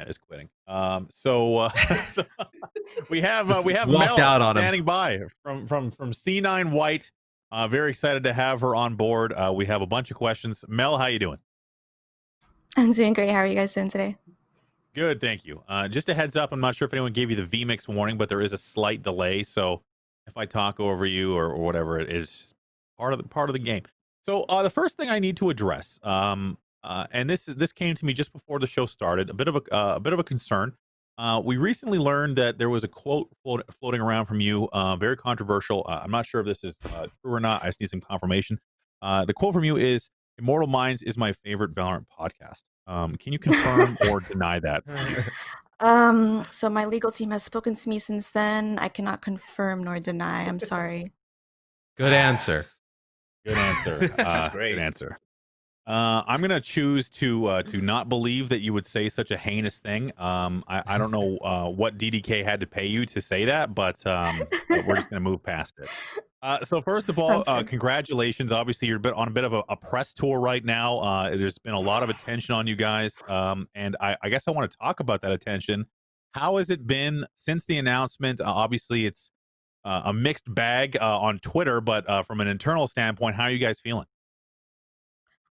is quitting. So, so we have walked meL out on him. standing by from C9 White. Very excited to have her on board. We have a bunch of questions. meL, how you doing? I'm doing great. How are you guys doing today? Good, thank you. Just a heads up, I'm not sure if anyone gave you the VMix warning, but there is a slight delay. So if I talk over you or whatever, it is part of the game. So the first thing I need to address, and this came to me just before the show started, a bit of a concern. We recently learned that there was a quote floating around from you, very controversial. I'm not sure if this is true or not. I just need some confirmation. The quote from you is, "Immortal Minds is my favorite Valorant podcast." Can you confirm or deny that, please? So my legal team has spoken to me since then. I cannot confirm nor deny. I'm sorry. Good answer. Good answer. That's great. Good answer. I'm gonna choose to not believe that you would say such a heinous thing. I don't know what DDK had to pay you to say that, but we're just gonna move past it. So first of all, Sounds good. congratulations. Obviously, you're on a bit of a press tour right now. There's been a lot of attention on you guys, and I guess I want to talk about that attention. How has it been since the announcement? Obviously, it's a mixed bag on Twitter, but from an internal standpoint, how are you guys feeling?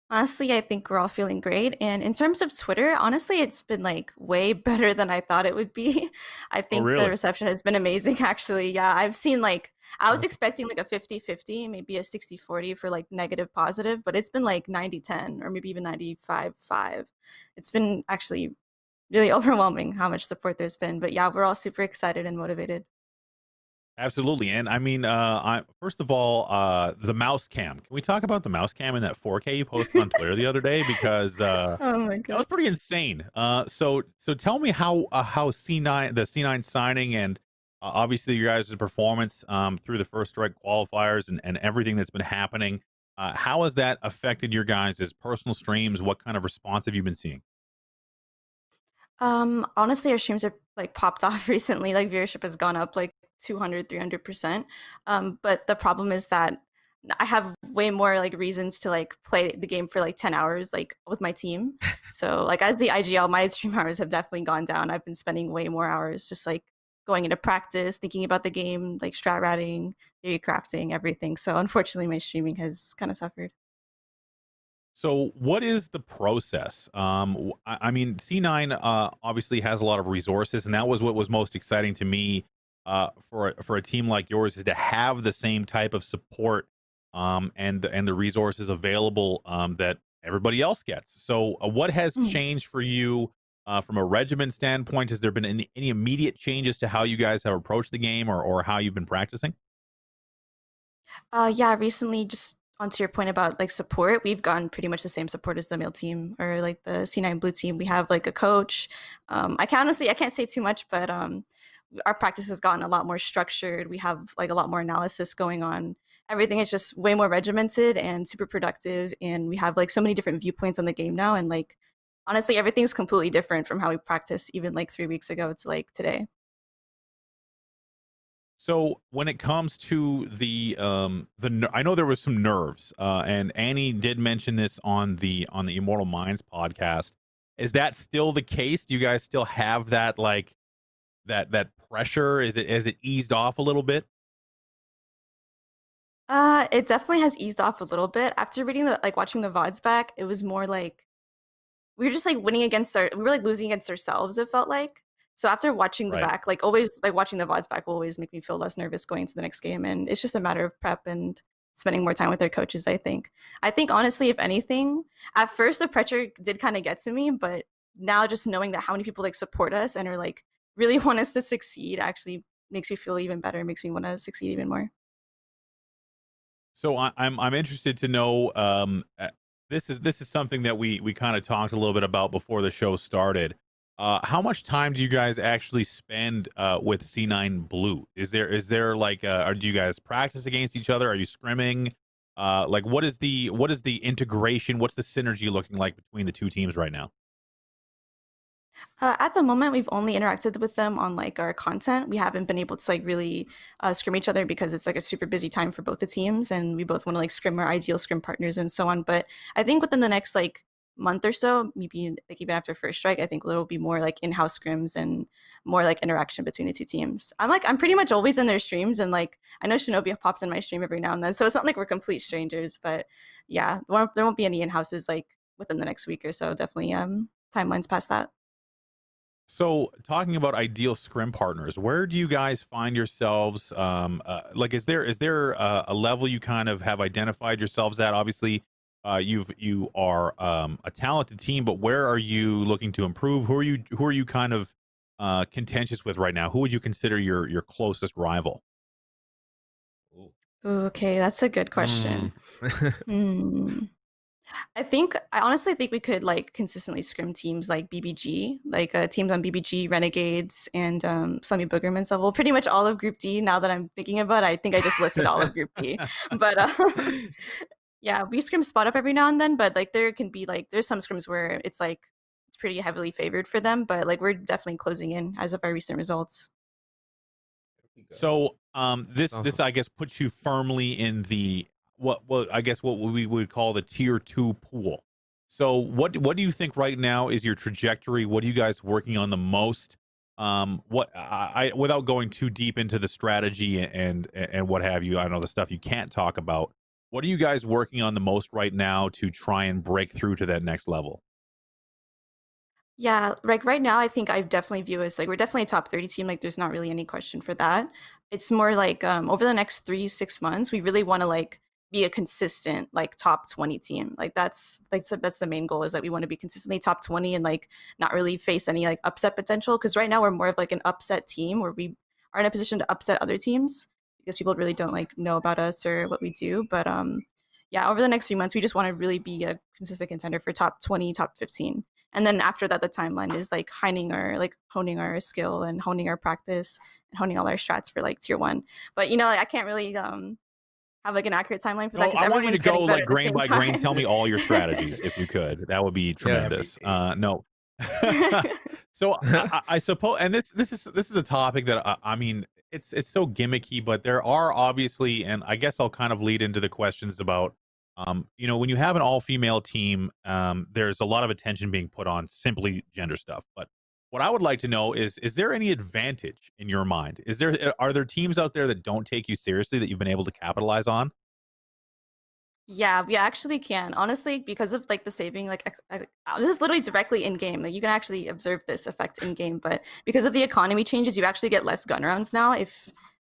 Honestly, I think we're all feeling great. And in terms of Twitter, honestly, it's been like way better than I thought it would be. I Oh, think the really? reception has been amazing, actually. Yeah, I've seen like, I was expecting like a 50-50, maybe a 60-40 for like negative positive, but it's been like 90-10 or maybe even 95-5. It's been actually really overwhelming how much support there's been. But yeah, we're all super excited and motivated. Absolutely. And I mean, first of all, the mouse cam. Can we talk about the mouse cam in that 4K you posted on Twitter the other day? Because Oh my that God. was pretty insane. So tell me how C9 signing and obviously your guys' performance through the first strike qualifiers and everything that's been happening. How has that affected your guys' personal streams? What kind of response have you been seeing? Honestly, our streams are like popped off recently. Like viewership has gone up like 200-300%. But the problem is that I have way more like reasons to like play the game for like 10 hours like with my team. So like as the IGL, my stream hours have definitely gone down. I've been spending way more hours just like going into practice, thinking about the game, like strat ratting, theory crafting, everything. So unfortunately, my streaming has kind of suffered. So what is the process? I mean, C9 obviously has a lot of resources, and that was what was most exciting to me for a team like yours is to have the same type of support and the resources available that everybody else gets. So what has Mhm. changed for you from a regimen standpoint? Has there been any immediate changes to how you guys have approached the game or how you've been practicing? Yeah, recently, just onto your point about like support, we've gotten pretty much the same support as the male team or like the C9 blue team. We have like a coach. I can't say too much, but our practice has gotten a lot more structured. We have like a lot more analysis going on. Everything is just way more regimented and super productive. And we have like so many different viewpoints on the game now. And like honestly, everything's completely different from how we practiced even like 3 weeks ago to like today. So when it comes to I know there was some nerves, and Annie did mention this on the Immortal Minds podcast. Is that still the case? Do you guys still have that like that pressure? Is it eased off a little bit? It definitely has eased off a little bit. After reading the like watching the VODs back, it was more like we were just like we were like losing against ourselves, it felt like. So after watching the Right. back, like always like watching the VODs back will always make me feel less nervous going into the next game. And it's just a matter of prep and spending more time with their coaches, I think. I think honestly, if anything, at first the pressure did kind of get to me, but now just knowing that how many people like support us and are like really want us to succeed actually makes me feel even better, makes me want to succeed even more. So I'm interested to know. This is something that we kind of talked a little bit about before the show started. How much time do you guys actually spend with C9 Blue? Is there like or do you guys practice against each other? Are you scrimming? Like what is the integration? What's the synergy looking like between the two teams right now? At the moment, we've only interacted with them on like our content. We haven't been able to like really scrim each other because it's like a super busy time for both the teams, and we both want to like scrim our ideal scrim partners and so on. But I think within the next like month or so, maybe like even after first strike, I think there will be more like in-house scrims and more like interaction between the two teams. I'm pretty much always in their streams, and like I know Shinobi pops in my stream every now and then, so it's not like we're complete strangers. But yeah, there won't be any in-houses like within the next week or so. Definitely timelines past that. So, talking about ideal scrim partners, where do you guys find yourselves? Like, is there a level you kind of have identified yourselves at? Obviously, you are a talented team, but where are you looking to improve? Who are you kind of contentious with right now? Who would you consider your closest rival? Ooh. Okay, that's a good question. Mm. Hmm. I honestly think we could like consistently scrim teams like BBG, like teams on BBG, Renegades, and Slimy Boogerman's level. Pretty much all of Group D. Now that I'm thinking about it, I think I just listed all of Group D. But yeah, we scrim spot up every now and then. But like there can be like there's some scrims where it's like it's pretty heavily favored for them. But like we're definitely closing in as of our recent results. So, this Awesome. I guess puts you firmly in the what I guess what we would call the tier 2 pool. So, what do you think right now is your trajectory? What are you guys working on the most? What I without going too deep into the strategy and what have you, I know the stuff you can't talk about. What are you guys working on the most right now to try and break through to that next level? Yeah, like right now, I think I definitely view us like we're definitely a top 30 team. Like, there's not really any question for that. It's more like over the next 3 6 months, we really want to like be a consistent like top 20 team. Like that's the main goal is that we want to be consistently top 20 and like not really face any like upset potential. Because right now we're more of like an upset team where we are in a position to upset other teams because people really don't like know about us or what we do. But yeah, over the next 3 months, we just want to really be a consistent contender for top 20, top 15. And then after that, the timeline is like honing our skill and honing our practice and honing all our strats for like tier one. But you know, like, I can't really have like an accurate timeline for that No, because I want you to everyone's go getting better like at the grain same by grain. time. Tell me all your strategies if you could. That would be Yeah, that'd be tremendous. great. No. So I suppose, and this is a topic that I mean, it's so gimmicky, but there are obviously, and I guess I'll kind of lead into the questions about, when you have an all female team, there's a lot of attention being put on simply gender stuff. But what I would like to know is there any advantage in your mind? Are there teams out there that don't take you seriously that you've been able to capitalize on? Yeah, we actually can. Honestly, because of like the saving, like this is literally directly in game. Like you can actually observe this effect in game, but because of the economy changes, you actually get less gun rounds now. If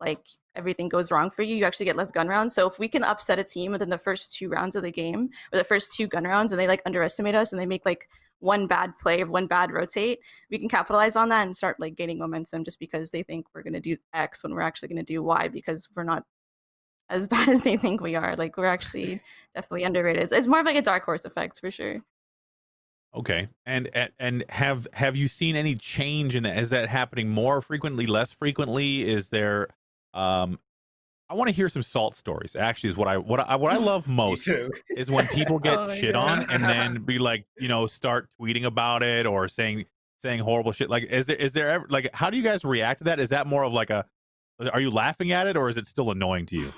like everything goes wrong for you, you actually get less gun rounds. So if we can upset a team within the first 2 rounds of the game or the first two gun rounds, and they like underestimate us and they make like one bad play or one bad rotate, we can capitalize on that and start like gaining momentum just because they think we're gonna do X when we're actually gonna do Y because we're not as bad as they think we are. Like we're actually definitely underrated. It's more of like a dark horse effect for sure. Okay. And have you seen any change in that? Is that happening more frequently, less frequently? Is there um I want to hear some salt stories. Actually, is what I love Me most too. is when people get Oh my shit on god. and then be like, start tweeting about it or saying horrible shit. Like, is there ever like how do you guys react to that? Is that more of like are you laughing at it or is it still annoying to you?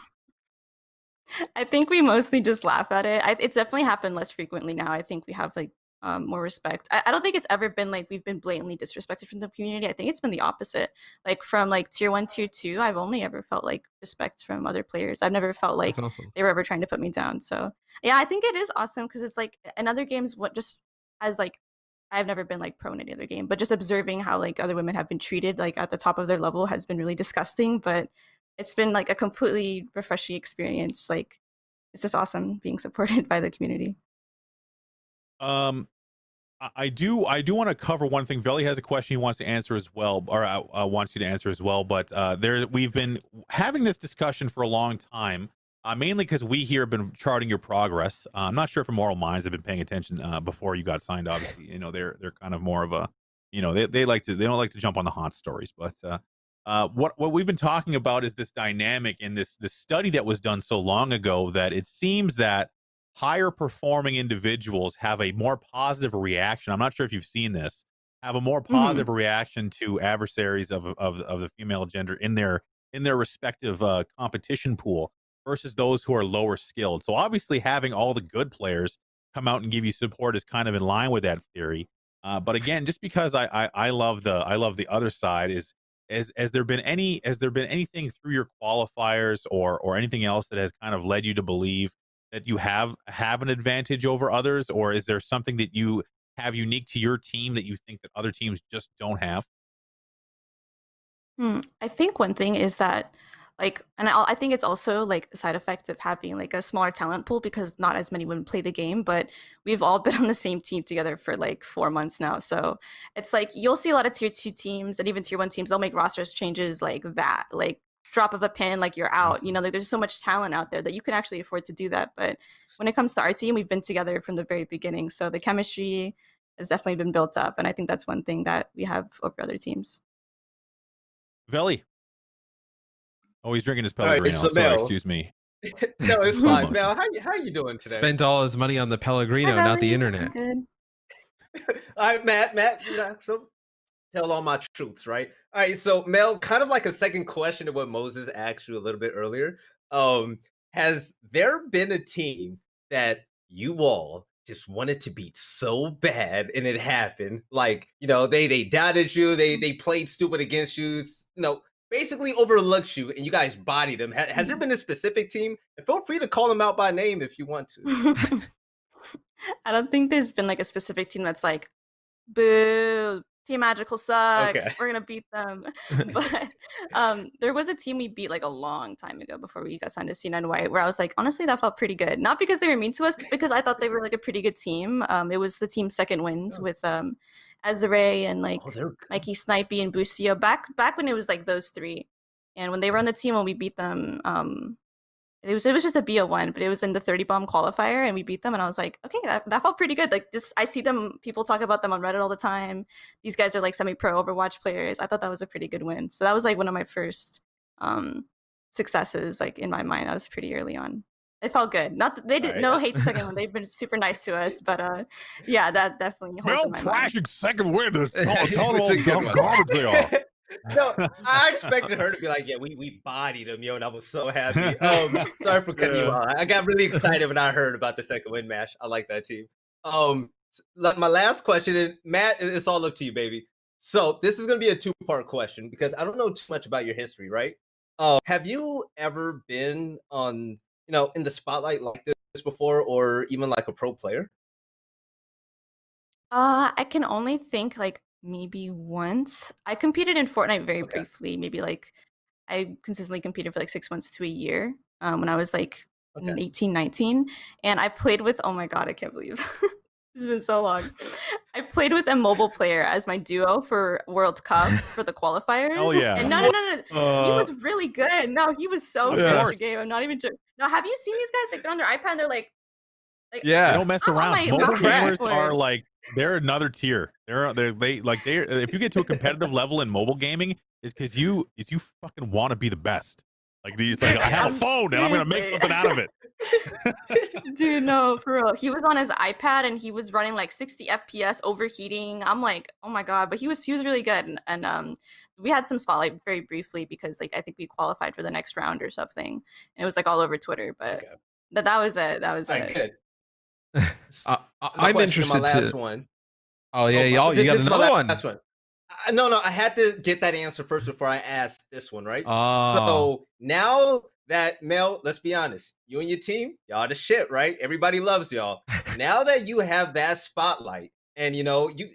I think we mostly just laugh at it. It's definitely happened less frequently now. I think we have like more respect. I don't think it's ever been like we've been blatantly disrespected from the community. I think it's been the opposite. Like from like tier one, tier two, I've only ever felt like respect from other players. I've never felt That's like awesome. they were ever trying to put me down. So yeah, I think it is awesome because it's like in other games, what just as like I've never been like pro in any other game, but just observing how like other women have been treated like at the top of their level has been really disgusting. But it's been like a completely refreshing experience. Like it's just awesome being supported by the community. Um I do want to cover one thing. Veli has a question he wants to answer as well, or wants you to answer as well. But we've been having this discussion for a long time, mainly because we here have been charting your progress. I'm not sure if Immortal Minds have been paying attention before you got signed. Obviously, they're kind of more of a, they don't like to jump on the hot stories. But what we've been talking about is this dynamic in this study that was done so long ago that it seems that higher performing individuals have a more positive reaction. I'm not sure if you've seen this, have a more Mhm. positive reaction to adversaries of the female gender in their respective competition pool versus those who are lower skilled. So obviously having all the good players come out and give you support is kind of in line with that theory. But again, just because I love the other side is, has there been anything through your qualifiers or anything else that has kind of led you to believe that you have an advantage over others, or is there something that you have unique to your team that you think that other teams just don't have? I think one thing is that, like, and I think it's also like a side effect of having like a smaller talent pool because not as many women play the game, but we've all been on the same team together for like 4 months now. So it's like you'll see a lot of tier 2 teams and even tier 1 teams, they'll make rosters changes like that, like drop of a pin, like you're out. You know, like there's so much talent out there that you can actually afford to do that. But when it comes to our team, we've been together from the very beginning. So the chemistry has definitely been built up. And I think that's one thing that we have over other teams. Veli. Oh, he's drinking his All right, Pellegrino. so Sorry, meL. excuse me. No, it's Slow fine. motion. meL, how you doing today? Spent all his money on the Pellegrino, Hi, not the Valley. internet. I'm good. All right, Matt, you know, so tell all my truths, right? All right, so meL, kind of like a second question to what Moses asked you a little bit earlier. Has there been a team that you all just wanted to beat so bad and it happened? Like, you know, they doubted you, they played stupid against you, you know, basically overlooked you, and you guys bodied them. Has there been a specific team? And feel free to call them out by name if you want to. I don't think there's been like a specific team that's like, boo, Team Magical sucks. Okay. We're gonna beat them. But there was a team we beat like a long time ago before we got signed to C9 White, where I was like, honestly, that felt pretty good. Not because they were mean to us, but because I thought they were like a pretty good team. It was the team Second Wind with Azure and like They're good. Mikey Snipey and Boostio back when it was like those three. And when they were on the team when we beat them, it was just a BO1, but it was in the 30 bomb qualifier and we beat them and I was like, okay, that felt pretty good. Like this, I see them, people talk about them on Reddit all the time. These guys are like semi-pro Overwatch players. I thought that was a pretty good win. So that was like one of my first successes, like in my mind. That was pretty early on. It felt good. Not that they didn't, no hate to second one. They've been super nice to us, but yeah, that definitely holds in my mind. Crashing second win. Tell them It's a all good how one. garbage they are. No, I expected her to be like, yeah, we bodied him, yo, and I was so happy. Sorry for cutting you off. I got really excited when I heard about the second win match. I like that team. My last question, and Matt, it's all up to you, baby. So this is gonna be a two-part question because I don't know too much about your history, right? Have you ever been on, you know, in the spotlight like this before, or even like a pro player? I can only think like maybe once. I competed in Fortnite very Okay. briefly. Maybe like I consistently competed for like 6 months to a year when I was like Okay. 18, 19. And I played with, oh my God, I can't believe this has been so long. I played with a mobile player as my duo for World Cup for the qualifiers. Hell yeah. And no. He was really good. No, he was so Of good at course. the game. I'm not even joking. No, have you seen these guys? Like they're on their iPad and they're like They Yeah. don't mess I'm on around. my Mobile mouse gamers player. are like, they're another tier. If you get to a competitive level in mobile gaming, it's because you fucking want to be the best. Like these, like I have a phone and I'm gonna make something out of it. Dude, no, for real. He was on his iPad and he was running like 60 FPS, overheating. I'm like, oh my God, but he was really good. And we had some spotlight very briefly because like I think we qualified for the next round or something. And it was like all over Twitter, but Okay. that was it. That was All right, it. good. I'm My interested last to. one. Oh yeah, my- y'all, you got this is my another one. last one. No, I had to get that answer first before I asked this one, right? Oh, So now that meL, let's be honest, you and your team, y'all the shit, right? Everybody loves y'all. Now that you have that spotlight, and you know you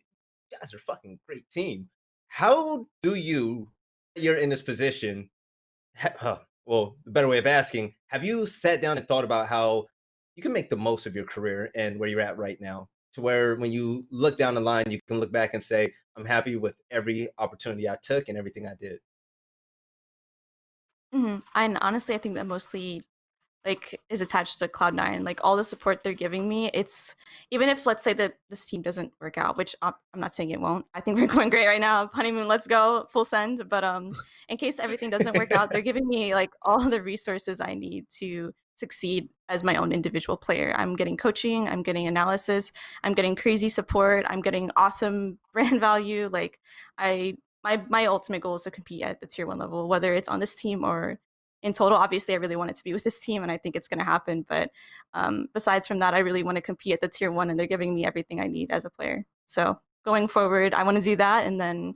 guys are a fucking great team. How do you're in this position? Well, the better way of asking, have you sat down and thought about how you can make the most of your career and where you're at right now? To where when you look down the line, you can look back and say, I'm happy with every opportunity I took and everything I did. And honestly, I think that mostly like is attached to Cloud9. Like all the support they're giving me, it's even if let's say that this team doesn't work out, which I'm not saying it won't. I think we're going great right now. Honeymoon, let's go, full send. But in case everything doesn't work out, they're giving me like all the resources I need to succeed as my own individual player. I'm getting coaching, I'm getting analysis, I'm getting crazy support, I'm getting awesome brand value. Like my ultimate goal is to compete at the tier 1 level, whether it's on this team or in total. Obviously, I really want it to be with this team, and I think it's going to happen. But besides from that, I really want to compete at the tier 1, and they're giving me everything I need as a player. So going forward, I want to do that, and then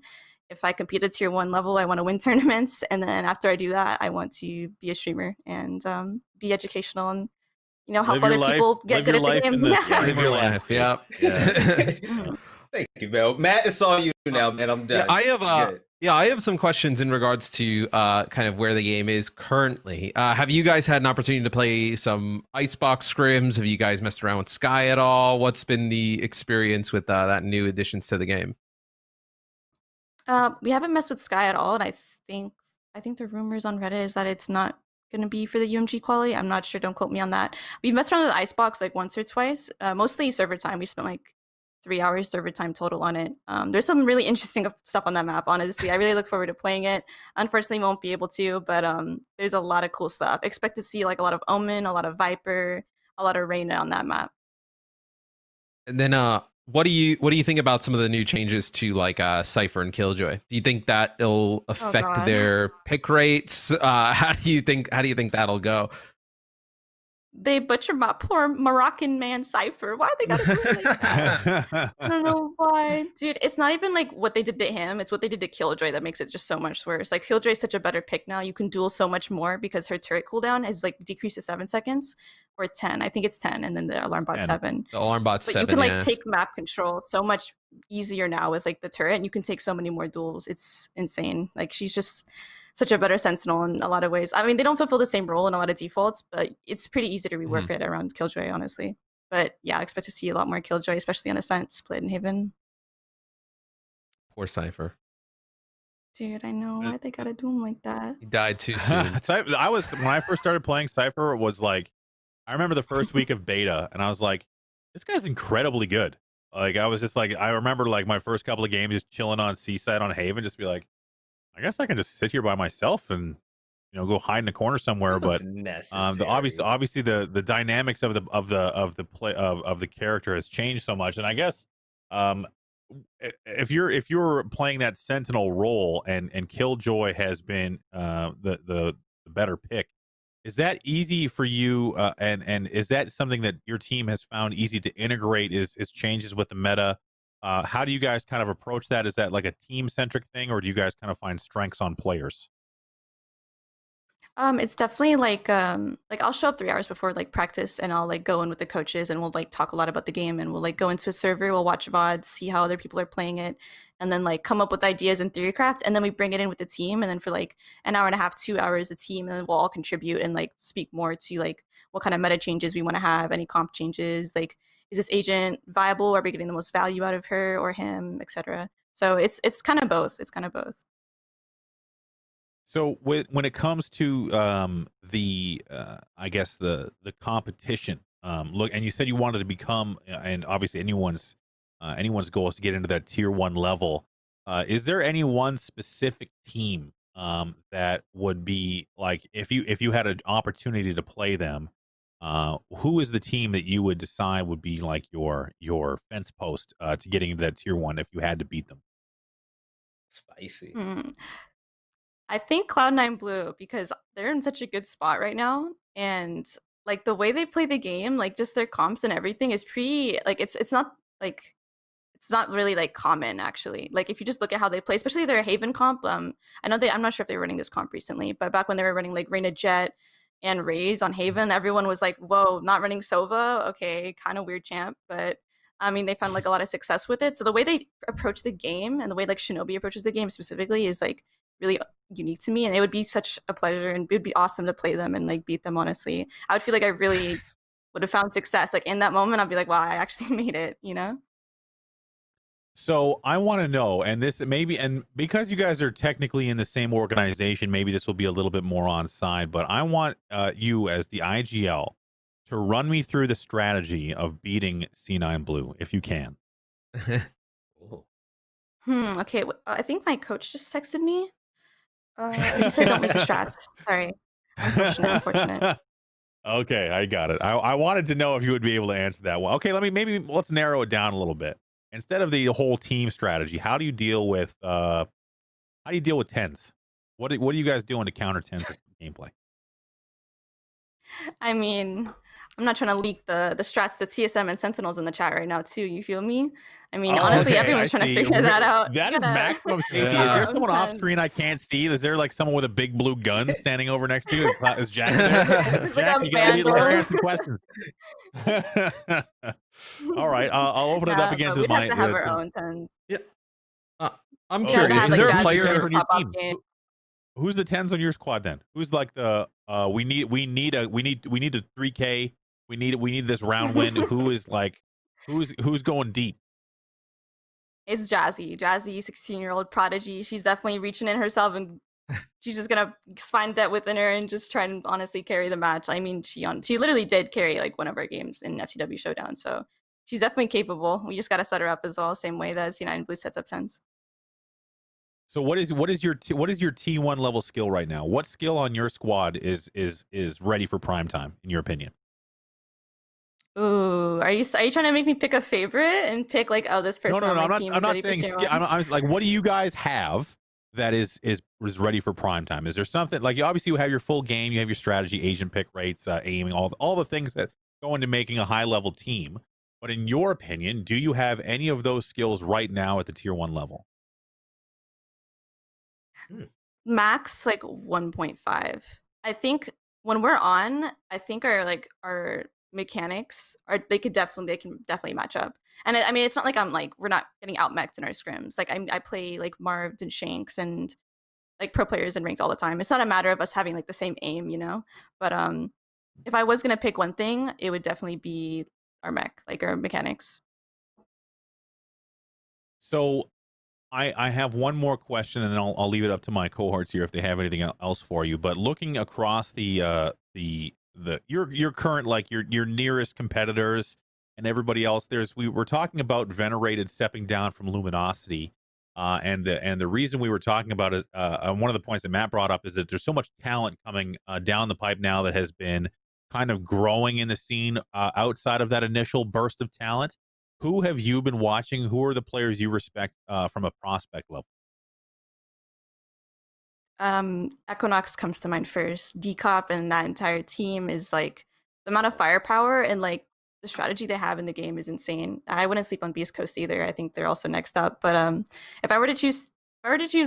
if I compete at the tier 1 level, I want to win tournaments, and then after I do that, I want to be a streamer and be educational and help other people get good at the game. Live your life. Yep. Thank you, Mel. Matt, it's all you now, man. I'm done. I have some questions in regards to kind of where the game is currently. Have you guys had an opportunity to play some Icebox scrims? Have you guys messed around with Sky at all? What's been the experience with that new additions to the game? We haven't messed with Sky at all, and I think the rumors on Reddit is that it's not going to be for the UMG quality. I'm not sure. Don't quote me on that. We've messed around with Icebox like once or twice, mostly server time. We've spent like 3 hours server time total on it. There's some really interesting stuff on that map, honestly. I really look forward to playing it. Unfortunately, won't be able to, but there's a lot of cool stuff. Expect to see like a lot of Omen, a lot of Viper, a lot of Reyna on that map. And then what do you think about some of the new changes to like Cypher and Killjoy? Do you think that it'll affect their pick rates? How do you think that'll go? They butchered my poor Moroccan man Cypher. Why they gotta do it like that? I don't know why. Dude, it's not even like what they did to him, it's what they did to Killjoy that makes it just so much worse. Like Killjoy is such a better pick now. You can duel so much more because her turret cooldown is like decreased to 7 seconds or 10. I think it's 10, and then the alarm bot 7. The alarm bot 7. But you can like take map control so much easier now with like the turret, and you can take so many more duels. It's insane. Like she's just such a better sentinel in a lot of ways. I mean, they don't fulfill the same role in a lot of defaults, but it's pretty easy to rework it around Killjoy, honestly. But yeah, I expect to see a lot more Killjoy, especially on Ascent, Split, and Haven. Poor Cypher. Dude, I know. Why they gotta do him like that? He died too soon. When I first started playing Cypher, it was like, I remember the first week of beta, and I was like, this guy's incredibly good. Like, I was just like, I remember like my first couple of games just chilling on Seaside on Haven, just be like, I guess I can just sit here by myself and go hide in a corner somewhere. But obviously the dynamics of the character has changed so much. And I guess if you're playing that sentinel role and Killjoy has been the better pick, is that easy for you? And is that something that your team has found easy to integrate? Is changes with the meta? How do you guys kind of approach that? Is that like a team-centric thing, or do you guys kind of find strengths on players? It's definitely like I'll show up 3 hours before like practice, and I'll like go in with the coaches, and we'll like talk a lot about the game, and we'll like go into a server, we'll watch VODs, see how other people are playing it, and then like come up with ideas and theorycraft, and then we bring it in with the team, and then for like an hour and a half, 2 hours, the team, and then we'll all contribute and like speak more to like what kind of meta changes we want to have, any comp changes, like is this agent viable? Are we getting the most value out of her or him, etc.? So it's kind of both. It's kind of both. So when it comes to I guess the competition, look, and you said you wanted to become, and obviously anyone's goal is to get into that tier 1 level. Is there any one specific team that would be like, if you had an opportunity to play them, who is the team that you would decide would be like your fence post to getting into that tier 1 if you had to beat them? Spicy. I think Cloud9 Blue, because they're in such a good spot right now, and like the way they play the game, like just their comps and everything is pretty like it's not really like common actually. Like if you just look at how they play, especially their Haven comp, I know I'm not sure if they were running this comp recently, but back when they were running like Reyna Jet and Raze on Haven, everyone was like, whoa, not running Sova, okay, kind of weird champ, but I mean they found like a lot of success with it. So the way they approach the game and the way like Shinobi approaches the game specifically is like really unique to me, and it would be such a pleasure and it would be awesome to play them and like beat them. Honestly, I would feel like I really would have found success like in that moment. I'd be like, wow, I actually made it, So I want to know, and this maybe, and because you guys are technically in the same organization, maybe this will be a little bit more on side, but I want you as the IGL to run me through the strategy of beating C9 Blue, if you can. Okay, I think my coach just texted me. He said don't make the strats. Sorry. Unfortunate. Okay, I got it. I wanted to know if you would be able to answer that one. Okay, let's narrow it down a little bit. Instead of the whole team strategy, how do you deal with tens? What are you guys doing to counter tens gameplay? I mean, I'm not trying to leak the strats that CSM and Sentinels in the chat right now too. You feel me? I mean, honestly, Okay, I everyone's trying to see. figure that out. That You is gotta maximum safety. Is there Yeah. someone off sometimes. screen I can't see? Is there like someone with a big blue gun standing over next to you? Is Jack in there? There's like Jack, a you can immediately start vandal. asking questions. All right, I'll open it up Yeah, again but to the we'd have mic. to have our own tens. Yeah. I'm We'd have to curious. have Is like there a who's the Jazzy tens player? Taylor on your pop off team? game. Who's the tens on your squad then? Who's like the we need a 3K. We need this round win. Who is like who's going deep? It's Jazzy. Jazzy, 16-year-old prodigy. She's definitely reaching in herself, and she's just gonna find that within her and just try and honestly carry the match. I mean, she literally did carry like one of our games in FCW Showdown, so she's definitely capable. We just gotta set her up as well, same way that C9 Blue sets up tens. So what is your T1 level skill right now? What skill on your squad is ready for prime time in your opinion? Ooh, are you trying to make me pick a favorite and pick like, oh, this person on my team is ready for tier one? I'm just like, what do you guys have that is ready for prime time? Is there something like obviously you have your full game, you have your strategy, agent pick rates, aiming, all the things that go into making a high level team. But in your opinion, do you have any of those skills right now at the tier 1 level? Max like 1.5. I think when we're on, I think our mechanics they can definitely match up. And I mean, it's not like we're not getting outmech'd in our scrims. Like I play like Marved and Shanks and like pro players in ranked all the time. It's not a matter of us having like the same aim, you know. But if I was gonna pick one thing, it would definitely be our mech, like our mechanics. So I have one more question, and then I'll leave it up to my cohorts here if they have anything else for you. But looking across the your current like your nearest competitors and everybody else, we were talking about Venerated stepping down from Luminosity, and the reason we were talking about it, one of the points that Matt brought up is that there's so much talent coming down the pipe now that has been kind of growing in the scene outside of that initial burst of talent. Who have you been watching? Who are the players you respect from a prospect level? Equinox comes to mind first. Decop and that entire team is like the amount of firepower and like the strategy they have in the game is insane. I wouldn't sleep on Beast Coast either. I think they're also next up. But if I were to choose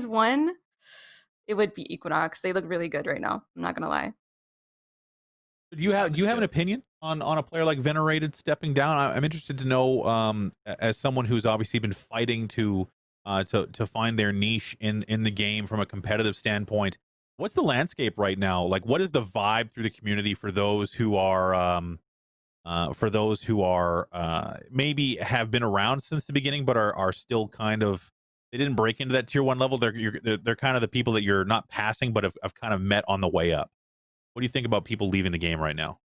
one, it would be Equinox. They look really good right now. I'm not gonna lie. Do you have an opinion on a player like Venerated stepping down? I'm interested to know, as someone who's obviously been fighting to find their niche in the game from a competitive standpoint. What's the landscape right now? Like, what is the vibe through the community for those who are maybe have been around since the beginning, but are still kind of, they didn't break into that tier 1 level. They're kind of the people that you're not passing, but have kind of met on the way up. What do you think about people leaving the game right now?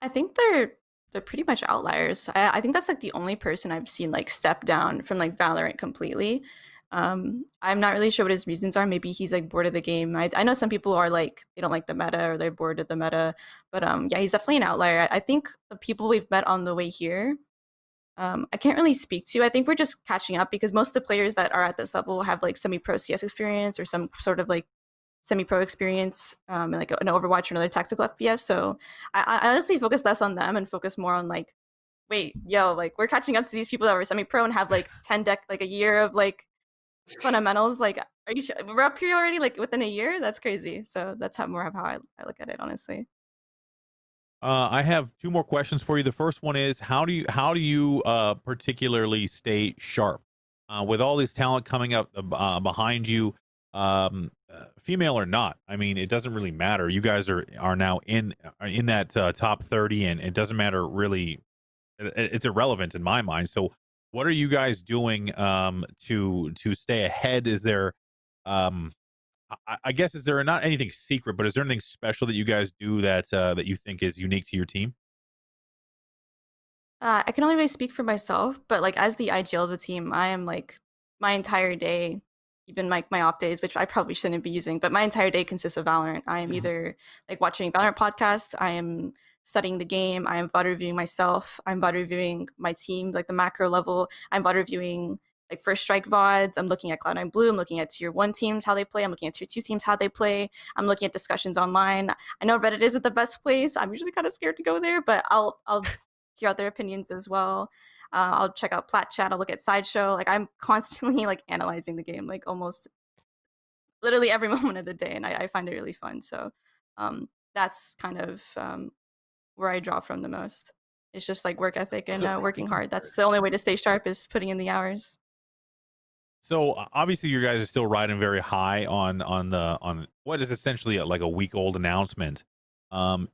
I think they're pretty much outliers. I think that's like the only person I've seen like step down from like Valorant completely. I'm not really sure what his reasons are. Maybe he's like bored of the game. I know some people are like they don't like the meta or they're bored of the meta, but yeah, he's definitely an outlier. I think the people we've met on the way here, I can't really speak to. I think we're just catching up because most of the players that are at this level have like semi-pro CS experience or some sort of like semi-pro experience like an Overwatch or another tactical FPS. So I honestly focus less on them and focus more on like, wait, yo, like we're catching up to these people that were semi-pro and have like 10 deck, like a year of like fundamentals. Like, are you sure we're up here already? Like within a year? That's crazy. So that's how I look at it, honestly. I have two more questions for you. The first one is how do you particularly stay sharp with all this talent coming up behind you, female or not? I mean, it doesn't really matter. You guys are now in that top 30, and it doesn't matter really. It's irrelevant in my mind. So, what are you guys doing to stay ahead? Is there I guess, is there not anything secret, but is there anything special that you guys do that you think is unique to your team? I can only really speak for myself, but like as the IGL of the team, I am like my entire day, even like my off days, which I probably shouldn't be using, but my entire day consists of Valorant. I am either like watching Valorant podcasts, I am studying the game, I am VOD reviewing myself, I'm VOD reviewing my team, like the macro level, I'm VOD reviewing like First Strike VODs. I'm looking at Cloud9 Blue. I'm looking at Tier 1 teams, how they play. I'm looking at Tier 2 teams, how they play. I'm looking at discussions online. I know Reddit isn't the best place. I'm usually kind of scared to go there, but I'll hear out their opinions as well. I'll check out Plat Chat. I'll look at Sideshow. Like I'm constantly like analyzing the game, like almost literally every moment of the day, and I find it really fun. So that's kind of where I draw from the most. It's just like work ethic and working hard. That's the only way to stay sharp is putting in the hours. So obviously, you guys are still riding very high on what is essentially like a week old announcement. Do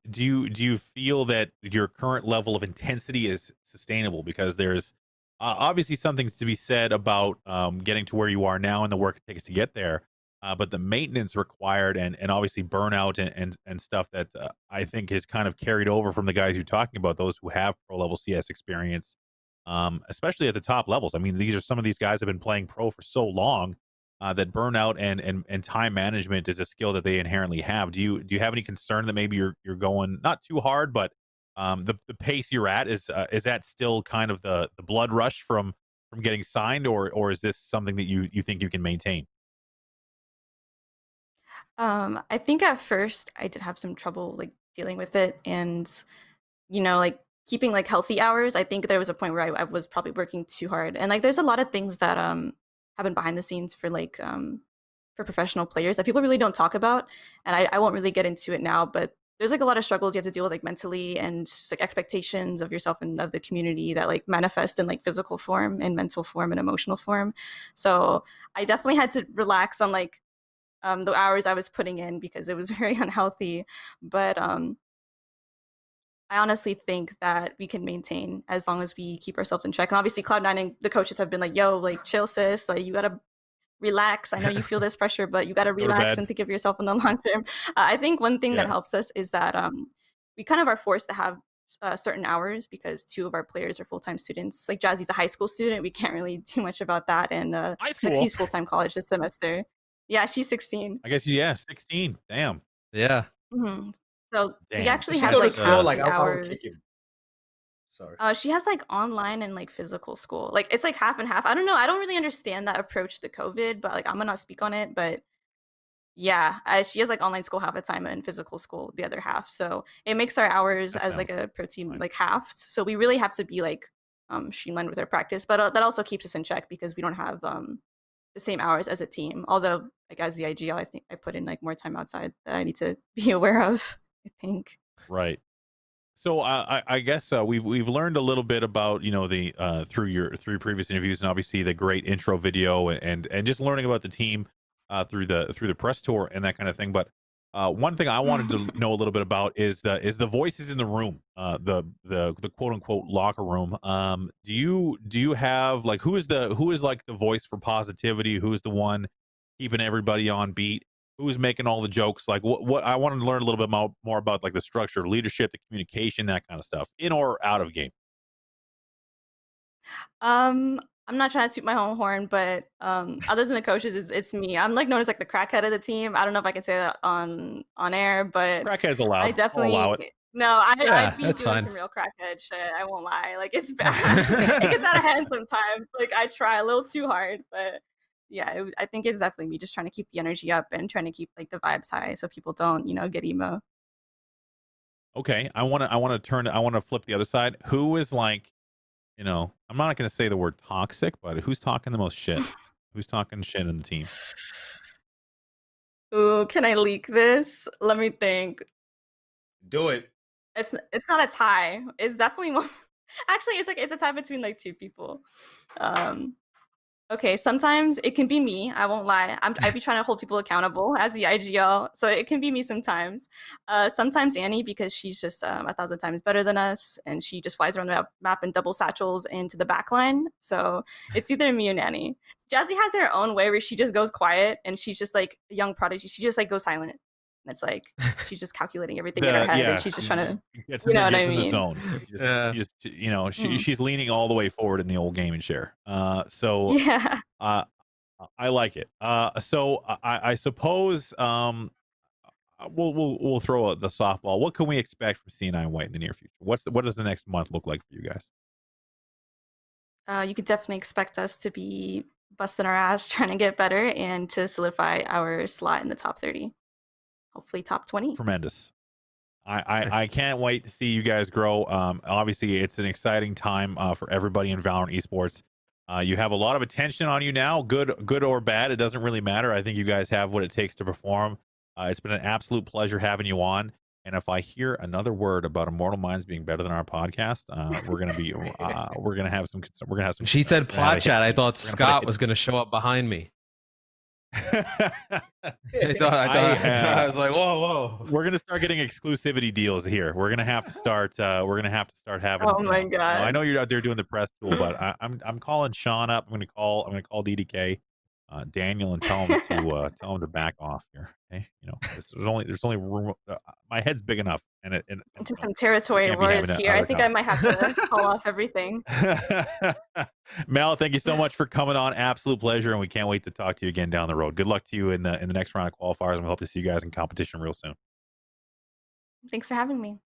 you feel that your current level of intensity is sustainable? Because there's obviously something to be said about getting to where you are now and the work it takes to get there. But the maintenance required and obviously burnout and stuff that I think is kind of carried over from the guys you're talking about, those who have pro level CS experience, especially at the top levels. I mean, these are some of these guys have been playing pro for so long that burnout and time management is a skill that they inherently have. Do you have any concern that maybe you're going not too hard, but the pace you're at is that still kind of the blood rush from getting signed, or is this something that you think you can maintain? I think at first I did have some trouble like dealing with it, and like keeping like healthy hours. I think there was a point where I was probably working too hard, and like there's a lot of things that happen behind the scenes for like for professional players that people really don't talk about, and I won't really get into it now, but there's like a lot of struggles you have to deal with like mentally, and just like expectations of yourself and of the community that like manifest in like physical form and mental form and emotional form. So I definitely had to relax on like the hours I was putting in because it was very unhealthy. But I honestly think that we can maintain as long as we keep ourselves in check. And obviously, Cloud9 and the coaches have been like, "Yo, like chill, sis. Like you gotta relax. I know you feel this pressure, but you gotta Go to relax bed. and think of yourself in the long term." I think one thing that Yeah. helps us is that we kind of are forced to have certain hours because two of our players are full-time students. Like Jazzy's a high school student. We can't really do much about that, and High school. Lexi's full-time college this semester. Yeah, she's 16. I guess, yeah, 16. Damn. Yeah. Mm-hmm. So we Damn. actually Does she have go to like school? half Like, the I don't hours. kick it. Sorry. She has like online and like physical school. Like it's like half and half. I don't know. I don't really understand that approach to COVID, but like I'm gonna not speak on it. But yeah, she has like online school half the time and physical school the other half. So it makes our hours That as like sounds a pro team fine. like halved. So we really have to be like streamlined with our practice. But that also keeps us in check because we don't have the same hours as a team. Although like as the IGL, I think I put in like more time outside that I need to be aware of, I think. Right. So I guess we've learned a little bit about the through your previous interviews, and obviously the great intro video and just learning about the team through the press tour and that kind of thing. But one thing I wanted to know a little bit about is the voices in the room, the quote unquote locker room. Do you have like who is like the voice for positivity? Who is the one keeping everybody on beat? Who's making all the jokes? Like what I wanted to learn a little bit more about like the structure of leadership, the communication, that kind of stuff, in or out of game. I'm not trying to toot my own horn, but other than the coaches, it's me. I'm like known as like the crackhead of the team. I don't know if I can say that on air, but Crackhead's I allowed. I'll allow it. definitely no. Yeah, I'd be that's doing fine. some real crackhead shit. I won't lie. Like it's bad. It gets out of hand sometimes. Like I try a little too hard, but yeah, I think it's definitely me just trying to keep the energy up and trying to keep like the vibes high so people don't get emo. Okay, I want to flip the other side. Who is like, I'm not going to say the word toxic, but who's talking the most shit? Who's talking shit in the team? Ooh, can I leak this? Let me think. Do it. It's not a tie. It's definitely more. Actually, it's a tie between like two people. Okay, sometimes it can be me. I won't lie. I be trying to hold people accountable as the IGL, so it can be me sometimes. Sometimes Annie because she's just 1,000 times better than us, and she just flies around the map in double satchels into the back line. So it's either me or Annie. Jazzy has her own way where she just goes quiet, and she's just like a young prodigy. She just like goes silent. And it's like she's just calculating everything in her head, and she's just trying to, gets you know what gets I in the mean? zone. Yeah. She's leaning all the way forward in the old gaming chair. So Yeah. I like it. So I suppose we'll throw the softball. What can we expect from C9 White in the near future? What does the next month look like for you guys? You could definitely expect us to be busting our ass trying to get better and to solidify our slot in the top 30. Hopefully top 20. Tremendous. I can't wait to see you guys grow. Obviously, it's an exciting time for everybody in Valorant esports. You have a lot of attention on you now, good or bad. It doesn't really matter. I think you guys have what it takes to perform. It's been an absolute pleasure having you on. And if I hear another word about Immortal Minds being better than our podcast, we're gonna have some. We're gonna have some. She said plot chat. I thought Scott was going to show up behind me. I was like, whoa. We're gonna start getting exclusivity deals here. We're gonna have to start. Having. Oh my god! I know you're out there doing the press tool, but I'm calling Sean up. I'm gonna call DDK, Daniel, and tell him to back off here. Okay, there's only room. My head's big enough, and into some territory wars here. I think I might have to call off everything. meL, thank you so much for coming on. Absolute pleasure, and we can't wait to talk to you again down the road. Good luck to you in the next round of qualifiers, and we hope to see you guys in competition real soon. Thanks for having me.